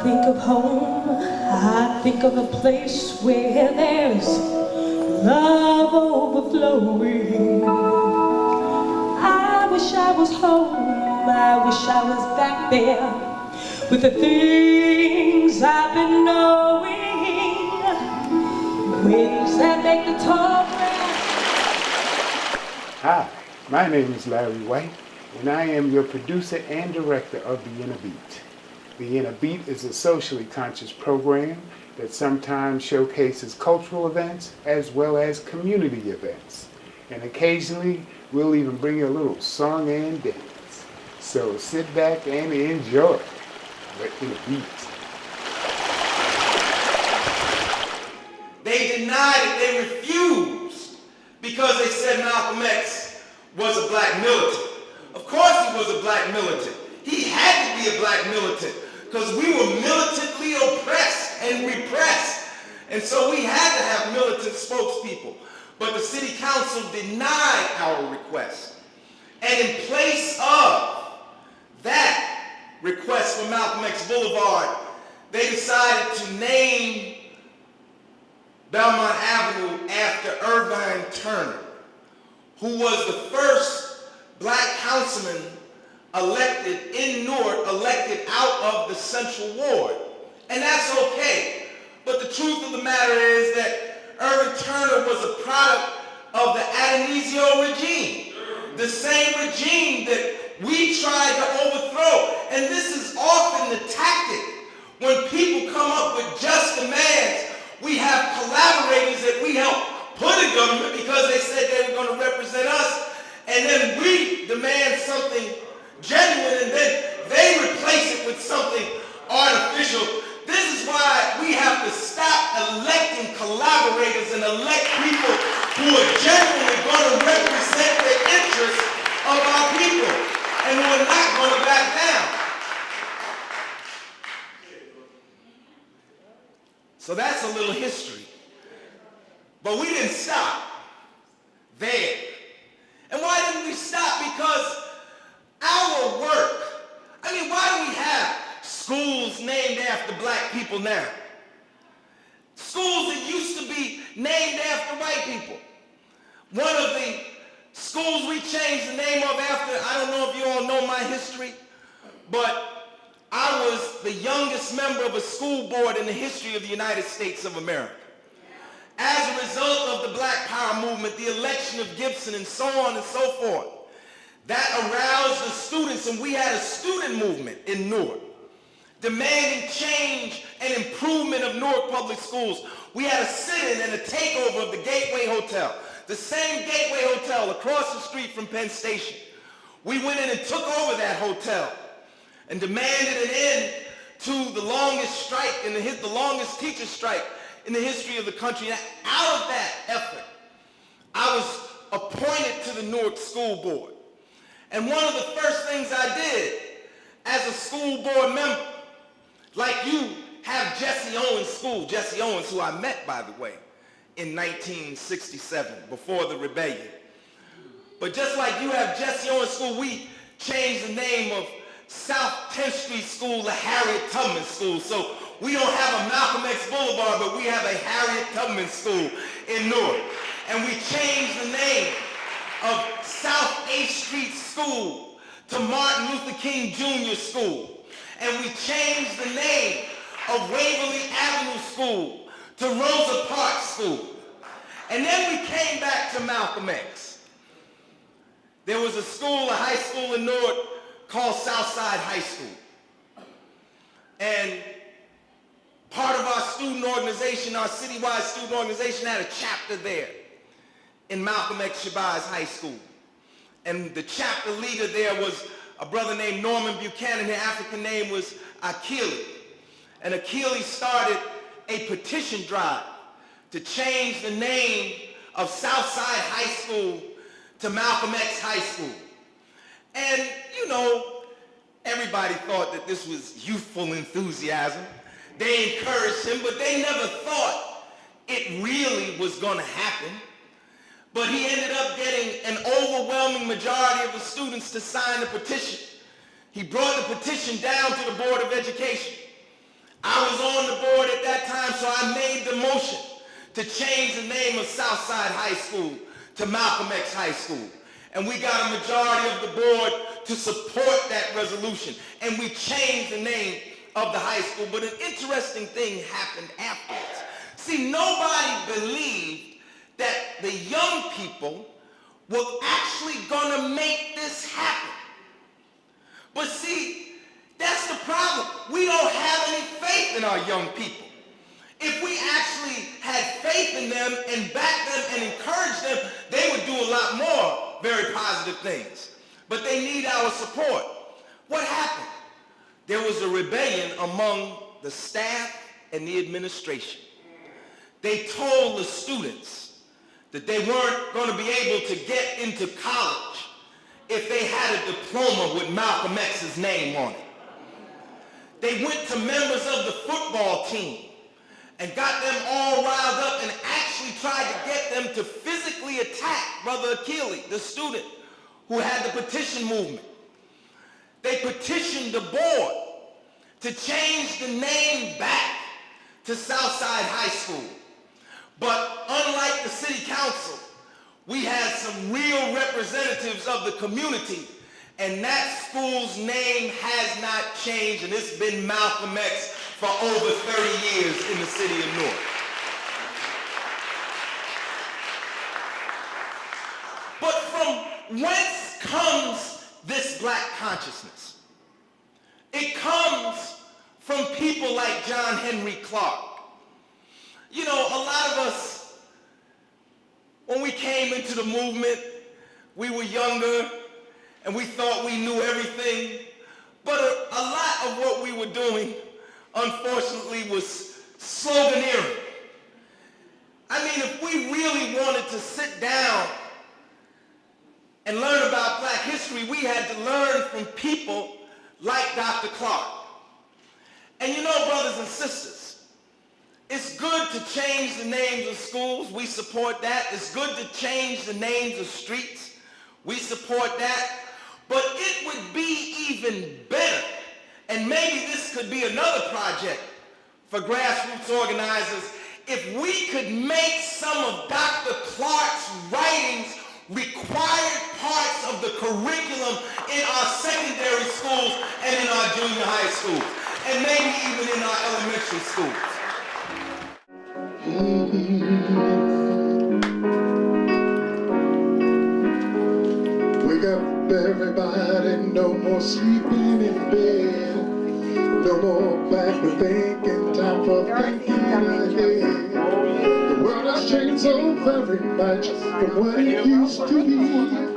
think of home, I think of a place where there's love overflowing. I wish I was home, I wish I was back there with the things I've been knowing, winds that make the tall grass. Hi, my name is Larry White, and I am your producer and director of The Inner Beat. The Inner Beat is a socially conscious program that sometimes showcases cultural events as well as community events. And occasionally, we'll even bring you a little song and dance. So sit back and enjoy The Inner Beat. They denied it, they refused, because they said Malcolm X was a black militant. Of course he was a black militant. He had to be a black militant, because we were militantly oppressed and repressed. And so we had to have militant spokespeople. But the city council denied our request. And in place of that request for Malcolm X Boulevard, they decided to name Belmont Avenue after Irvine Turner, who was the first black councilman elected in Newark, elected out of the Central Ward. And that's okay. But the truth of the matter is that Irvin Turner was a product of the Adonisio regime, the same regime that we tried to overthrow. And this is often the tactic when people come up with just demands. We have collaborators that we help put in government because they said they were going to represent us, and then we demand something genuine, and then they replace it with something artificial. This is why we have to stop electing collaborators and elect people who are genuinely going to represent the interests of our people and who are not going to back down. So that's a little history. But we didn't stop there. And why didn't we stop? Because our work, why do we have schools named after black people now? Schools that used to be named after white people. One of the schools we changed the name of after, I don't know if you all know my history, but I was the youngest member of a school board in the history of the United States of America. As a result of the Black Power movement, the election of Gibson, and so on and so forth, that aroused the students, and we had a student movement in Newark demanding change and improvement of Newark public schools. We had a sit-in and a takeover of the Gateway Hotel, the same Gateway Hotel across the street from Penn Station. We went in and took over that hotel and demanded an end to the longest strike, the longest teacher strike in the history of the country. And out of that effort, I was appointed to the Newark School Board. And one of the first things I did as a school board member, like you have Jesse Owens School, Jesse Owens, who I met, by the way, in 1967, before the rebellion. But just like you have Jesse Owens School, we changed the name of South 10th Street School to Harriet Tubman School. So we don't have a Malcolm X Boulevard, but we have a Harriet Tubman School in Newark. And we changed the name of South 8th Street School to Martin Luther King Jr. School. And we changed the name of Waverly Avenue School to Rosa Parks School. And then we came back to Malcolm X. There was a high school in Newark called Southside High School. And part of our student organization, our citywide student organization, had a chapter there in Malcolm X Shabazz High School. And the chapter leader there was a brother named Norman Buchanan. His African name was Akili. And Akili started a petition drive to change the name of Southside High School to Malcolm X High School. And, everybody thought that this was youthful enthusiasm. They encouraged him, but they never thought it really was going to happen. But he ended up getting an overwhelming majority of the students to sign the petition. He brought the petition down to the Board of Education. I was on the board at that time, so I made the motion to change the name of Southside High School to Malcolm X High School. And we got a majority of the board to support that resolution. And we changed the name of the high school. But an interesting thing happened afterwards. See, nobody believed that the young people were actually gonna make this happen. But see, that's the problem. We don't have any faith in our young people. If we actually had faith in them and backed them and encouraged them, they would do a lot more very positive things. But they need our support. What happened? There was a rebellion among the staff and the administration. They told the students that they weren't going to be able to get into college if they had a diploma with Malcolm X's name on it. They went to members of the football team and got them all riled up and actually tried to get them to physically attack Brother Achille, the student who had the petition movement. They petitioned the board to change the name back to Southside High School. But unlike the city council, we had some real representatives of the community, and that school's name has not changed, and it's been Malcolm X for over 30 years in the city of Newark. But from whence comes this black consciousness? It comes from people like John Henrik Clarke. You know, a lot of us, when we came into the movement, we were younger and we thought we knew everything, but a lot of what we were doing, unfortunately, was sloganeering. I mean, if we really wanted to sit down and learn about black history, we had to learn from people like Dr. Clarke. And you know, brothers and sisters, it's good to change the names of schools. We support that. It's good to change the names of streets. We support that. But it would be even better, and maybe this could be another project for grassroots organizers, if we could make some of Dr. Clarke's writings required parts of the curriculum in our secondary schools and in our junior high schools, and maybe even in our elementary schools. Wake up everybody, no more sleeping in bed, no more backward thinking, time for thinking ahead. The world has changed so very much from what it used to be.